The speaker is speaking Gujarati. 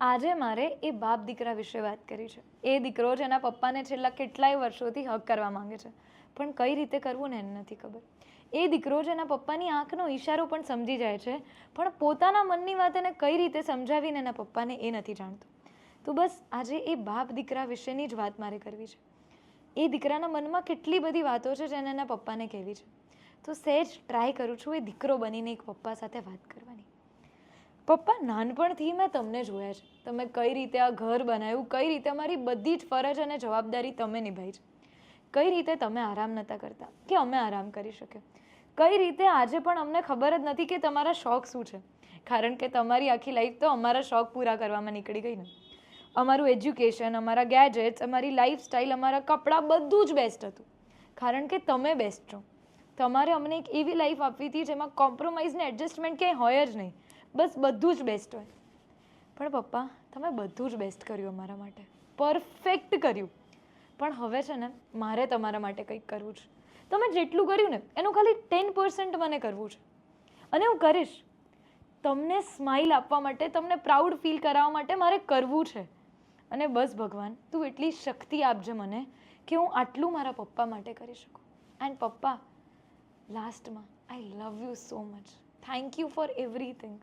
આજે મારે એ બાપ દીકરા વિશે વાત કરી છે. એ દીકરો જેના પપ્પાને છેલ્લા કેટલાય વર્ષોથી હક કરવા માંગે છે, પણ કઈ રીતે કરવું ને એને નથી ખબર. એ દીકરો જેના પપ્પાની આંખનો ઈશારો પણ સમજી જાય છે, પણ પોતાના મનની વાત એને કઈ રીતે સમજાવીને એના પપ્પાને એ નથી જાણતો. તો બસ આજે એ બાપ દીકરા વિશેની જ વાત મારે કરવી છે. એ દીકરાના મનમાં કેટલી બધી વાતો છે જેને એના પપ્પાને કહેવી છે. તો સહેજ ટ્રાય કરું છું એ દીકરો બનીને એક પપ્પા સાથે વાત કરવાની. પપ્પા, નાનપણથી મેં તમને જોયા છે. તમે કઈ રીતે આ ઘર બનાવ્યું, કઈ રીતે અમારી બધી જ ફરજ અને જવાબદારી તમે નિભાવી છે. કઈ રીતે તમે આરામ નહોતા કરતા કે અમે આરામ કરી શકીએ. કઈ રીતે આજે પણ અમને ખબર જ નથી કે તમારા શોખ શું છે, કારણ કે તમારી આખી લાઈફ તો અમારા શોખ પૂરા કરવામાં નીકળી ગઈ ને. અમારું એજ્યુકેશન, અમારા ગેજેટ્સ, અમારી લાઈફસ્ટાઈલ, અમારા કપડાં બધું જ બેસ્ટ હતું, કારણ કે તમે બેસ્ટ છો. તમારે અમને એક એવી લાઈફ આપવી હતી જેમાં કોમ્પ્રોમાઇઝ ને એડજસ્ટમેન્ટ ક્યાંય હોય જ નહીં, બસ બધું જ બેસ્ટ હોય. પણ પપ્પા, તમે બધું જ બેસ્ટ કર્યું અમારા માટે, પરફેક્ટ કર્યું. પણ હવે છે ને મારે તમારા માટે કંઈક કરવું છે. તમે જેટલું કર્યું ને એનું ખાલી 10% મને કરવું છે, અને હું કરીશ. તમને સ્માઇલ આપવા માટે, તમને પ્રાઉડ ફીલ કરાવવા માટે મારે કરવું છે. અને બસ ભગવાન, તું એટલી શક્તિ આપજે મને કે હું આટલું મારા પપ્પા માટે કરી શકું. એન્ડ પપ્પા, લાસ્ટમાં I love you so much. Thank you for everything.